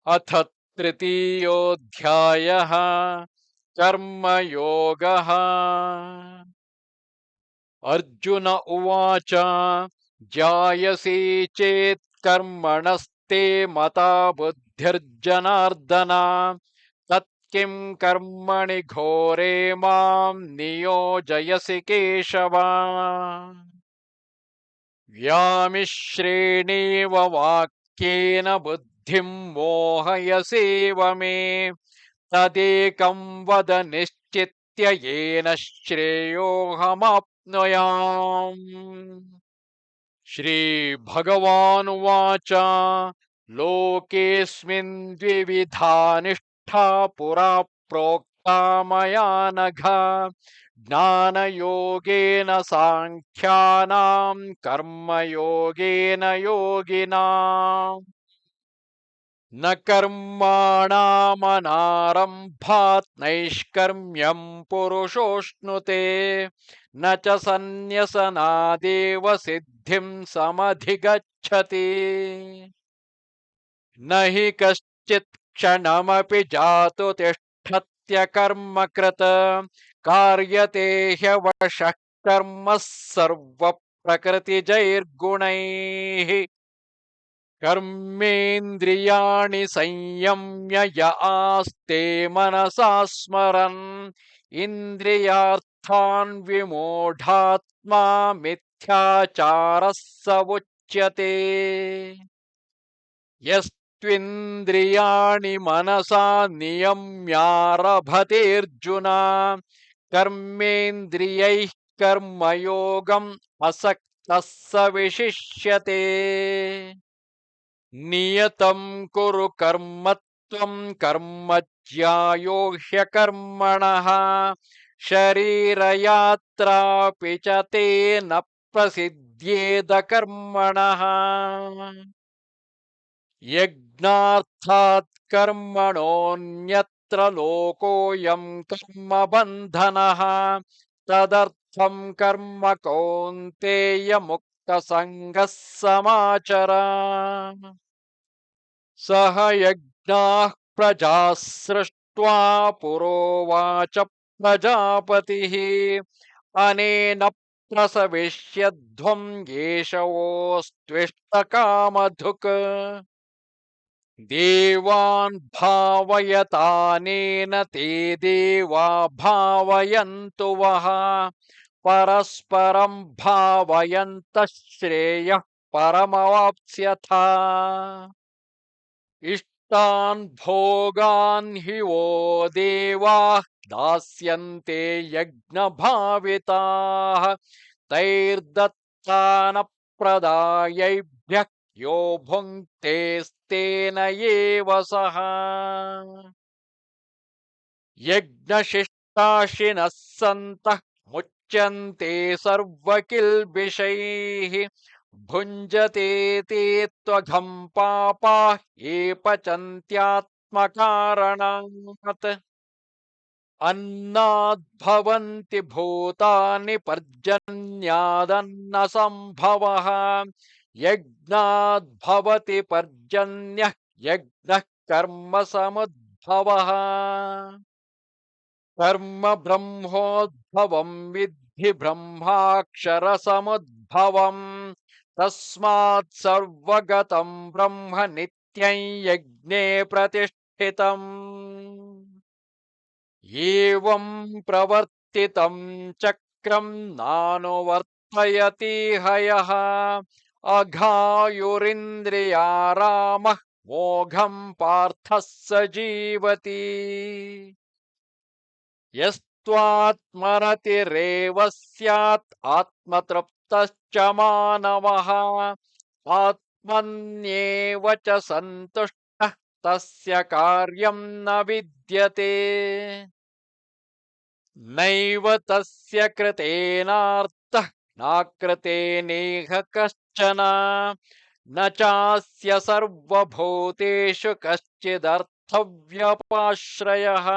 अथ तृतीयोऽध्यायः कर्मयोगः। अर्जुन उवाच जायसे चेत् कर्मणस्ते मता बुद्धिर्जनार्दन तत्किं कर्मणि घोरे मां नियोजयसि केशव। व्यामिश्रेणेव वाक्येन बुद्धिं मोहयसेव मे तदेकं वद निश्चित्य येन श्रेयोऽहमाप्नुयाम्। श्रीभगवानुवाच लोकेऽस्मिन् द्विविधा निष्ठा पुरा प्रोक्ता मया नघ ज्ञानयोगेन साङ्ख्यानां कर्मयोगेन योगिनाम्। न कर्माणामनारम्भात् नैष्कर्म्यं पुरुषोऽश्नुते न च सन्न्यसनादेव सिद्धिं समधिगच्छति। न हि कश्चित् क्षणमपि जातु तिष्ठत्यकर्मकृत् कार्यते ह्यवशः कर्म सर्वप्रकृतिजैर्गुणैः। कर्मेन्द्रियाणि संयम्य य आस्ते मनसा स्मरन् इन्द्रियार्थान् विमूढात्मा मिथ्याचारः स उच्यते। यस्त्विन्द्रियाणि मनसा नियम्यारभतेऽर्जुन कर्मेन्द्रियैः कर्मयोगम् असक्तः स विशिष्यते। नियतं कुरु कर्म त्वं कर्म ज्यायो ह्यकर्मणः शरीरयात्रापि च ते न प्रसिद्ध्येद कर्मणः। यज्ञार्थात् कर्मणोऽन्यत्र लोकोऽयं कर्मबन्धनः तदर्थं कर्म कौन्तेय मुक्तसङ्गः समाचर। सह यज्ञाः प्रजाः सृष्ट्वा पुरोवाच प्रजापतिः अनेन प्रसविष्यध्वं येषवोऽस्त्विष्टकामधुक् देवान् भावयतानेन ते देवा भावयन्तु वः परस्परं भावयन्तः श्रेयः परमवाप्स्यथ। इष्टान् भोगान् हि वो देवाः दास्यन्ते यज्ञभाविताः तैर्दत्तानप्रदायैभ्यः यो भुङ्क्तेस्तेन एव सः। यज्ञशिष्टाशिनः सन्तः मुच्यन्ते सर्वकिल्बिषैः भुञ्जते ते त्वघं पापाः ये पचन्त्यात्मकारणात्। अन्नाद्भवन्ति भूतानि पर्जन्यादन्नसम्भवः यज्ञाद्भवति पर्जन्यः यज्ञः कर्म समुद्भवः। कर्म ब्रह्मोद्भवं विद्धि ब्रह्माक्षरसमुद्भवम् तस्मात् सर्वगतं ब्रह्म नित्यं यज्ञे प्रतिष्ठितम्। एवं प्रवर्तितं चक्रं नानुवर्तयति हयः अघायुरिन्द्रियारामः मोघं पार्थः स जीवति। यस्त्वात्मरतिरेव स्यात् आत्मतृप्तश्च मानवः आत्मन्येव च सन्तुष्टः तस्य कार्यं न विद्यते। नैव तस्य कृतेनार्थः नाकृतेनेह कश्चन न चास्य सर्वभूतेषु कश्चिदर्थव्यपाश्रयः।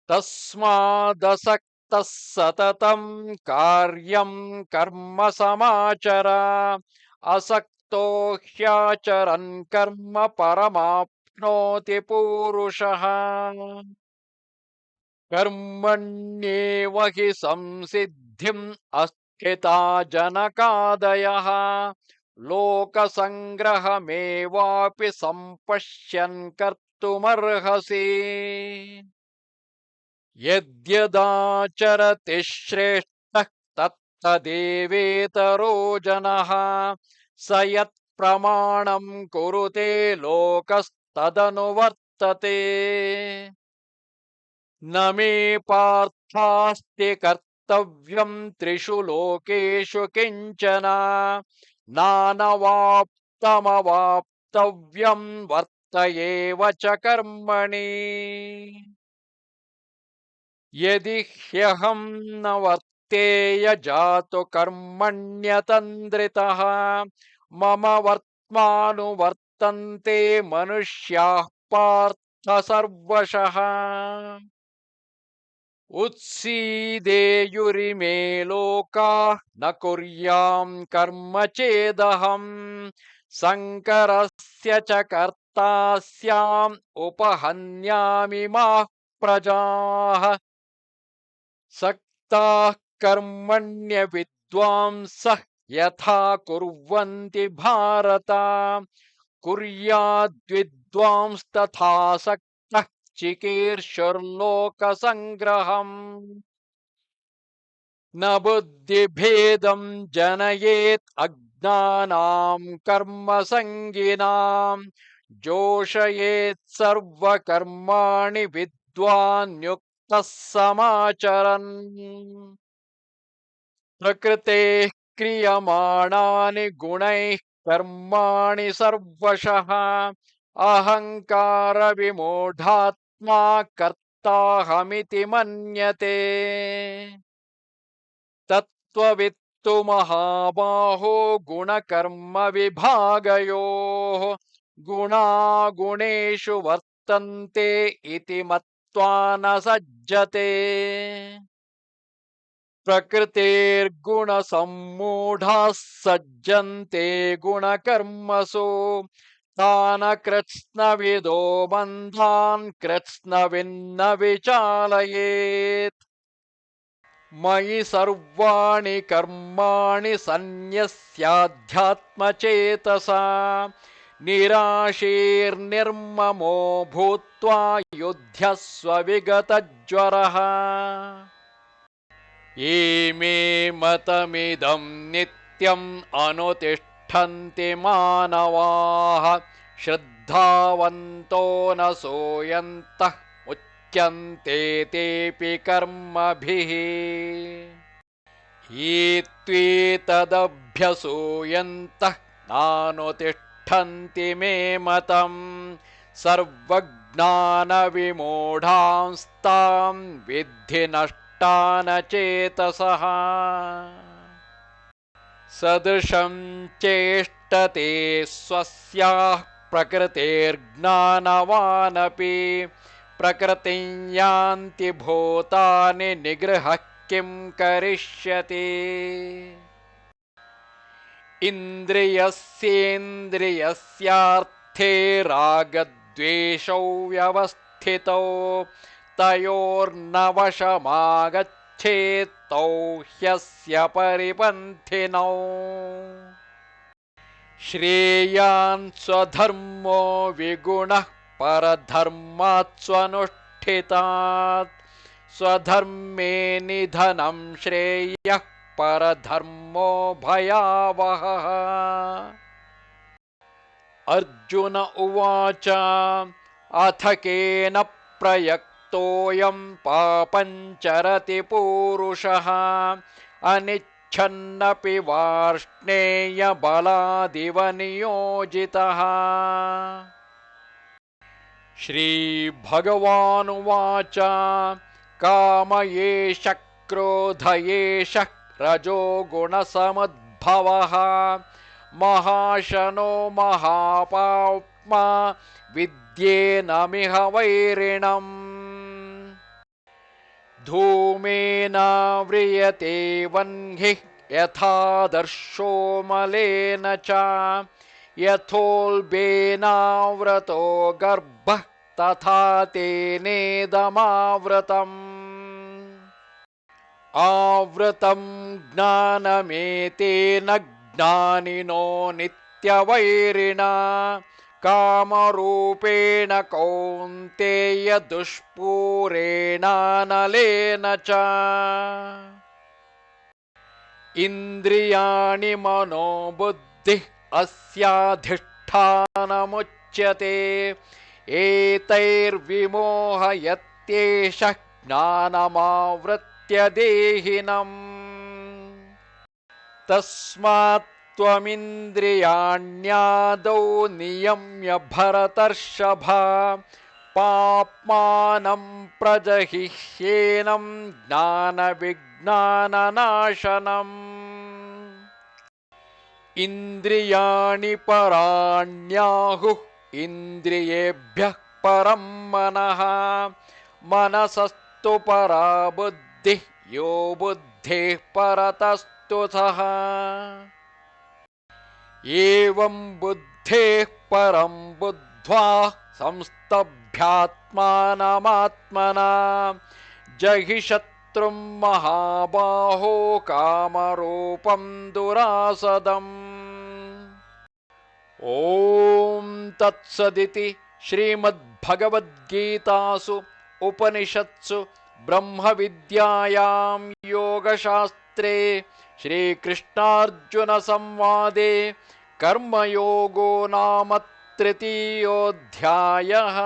तस्मादसक्तः सततं कार्यं कर्म समाचर असक्तो ततो ह्याचरन् कर्म परमाप्नोति पूरुषः कर्मण्येव हि संसिद्धिम् अस्थिता जनकादयः लोकसङ्ग्रहमेवापि सम्पश्यन् कर्तुमर्हसि यद्यदाचरति श्रेष्ठः तत्तदेवेतरो जनः स यत्प्रमाणं कुरुते लोकस्तदनुवर्तते न मे पार्थास्ति कर्तव्यं त्रिषु लोकेषु किञ्चन नानवाप्तमवाप्तव्यं वर्त एव च कर्मणि यदि ह्यहं न वर्तेय जातु कर्मण्यतन्द्रितः मम वर्त्मानुवर्तन्ते मनुष्याः पार्थ सर्वशः उत्सीदेयुरिमे लोकाः न कुर्यां कर्म चेदहम् शङ्करस्य च कर्ता स्याम् उपहन्यामि माः प्रजाः सक्ताः कर्मण्य विद्वांसः यथा कुर्वन्ति भारत कुर्याद्विद्वांस्तथा सक्तः चिकीर्षुर्लोकसङ्ग्रहम् न बुद्धिभेदं जनयेत् अज्ञानां कर्मसङ्गिनां जोषयेत् सर्वकर्माणि विद्वान् युक्तः समाचरन् प्रकृतेः क्रियमाणानि गुणैः कर्माणि सर्वशः अहङ्कारविमूढात्मा कर्ताहमिति मन्यते तत्त्ववित्तु महाबाहो गुणकर्मविभागयोः गुणागुणेषु वर्तन्ते इति मत्वा न सज्जते प्रकृतेर्गुणसम्मूढाः सज्जन्ते गुणकर्मसु तान् कृत्स्नविदो बन्धान् कृत्स्नविन्न विचालयेत् मयि सर्वाणि कर्माणि सन्न्यस्याध्यात्मचेतसा निराशीर्निर्ममो भूत्वा युध्यस्व विगतज्वरः इमे मतमिदं नित्यम् अनुतिष्ठन्ति मानवाः श्रद्धावन्तो न सूयन्तः मुच्यन्ते तेऽपि कर्मभिः ये त्वेतदभ्यसूयन्तः नानुतिष्ठन्ति मे मतम् सर्वज्ञानविमूढांस्तां विद्धि नष्टान चेतसः सदृशं चेष्टते स्वस्याः प्रकृतेर्ज्ञानवानपि प्रकृतिं यान्ति भूतानि निगृह्य किं करिष्यति इन्द्रियस्येन्द्रियस्यार्थे रागद्वेषौ व्यवस्थितौ तयोर्नवशमागच्छेत् तौ ह्यस्य परिपन्थिनौ श्रेयान् स्वधर्मो विगुणः परधर्मात् स्वनुष्ठितात् स्वधर्मे निधनं श्रेयः परधर्मो भयावहः अर्जुन उवाच अथ केन प्रयुक्तोऽयं पापं चरति पूरुषः अनिच्छन्नपि वार्ष्णेयबलादिव नियोजितः श्रीभगवानुवाच काम एष क्रोध एषः रजोगुणसमुद्भवः महाशनो महापाप्मा विद्येनमिह वैरिणम् धूमेन व्रियते वह्निः यथादर्शो मलेन च यथोल्बेनाव्रतो गर्भः तथा तेनेदमावृतम् आवृतं ज्ञानमेतेन ज्ञानिनो नित्यवैरिणा कामरूपेण कौन्तेय दुष्पूरेणानलेन च इन्द्रियाणि मनोबुद्धिः अस्याधिष्ठानमुच्यते एतैर्विमोहयत्येषः ज्ञानमावृत्य देहिनम् तस्मात् त्वमिन्द्रियाण्यादौ नियम्य भरतर्षभ पाप्मानं प्रजहिह्येनं ज्ञानविज्ञाननाशनम् इन्द्रियाणि पराण्याहुः इन्द्रियेभ्यः परं मनः मनसस्तु परा बुद्धिः यो बुद्धेः परतस्तु सः एवं बुद्धेः परं बुद्ध्वा संस्तभ्यात्मानमात्मना जहि शत्रुं महाबाहो कामरूपं दुरासदम् ॐ तत्सदिति श्रीमद्भगवद्गीतासु उपनिषत्सु ब्रह्मविद्यायां योगशास्त्रे श्रीकृष्णार्जुनसंवादे कर्मयोगो नाम तृतीयोऽध्यायः।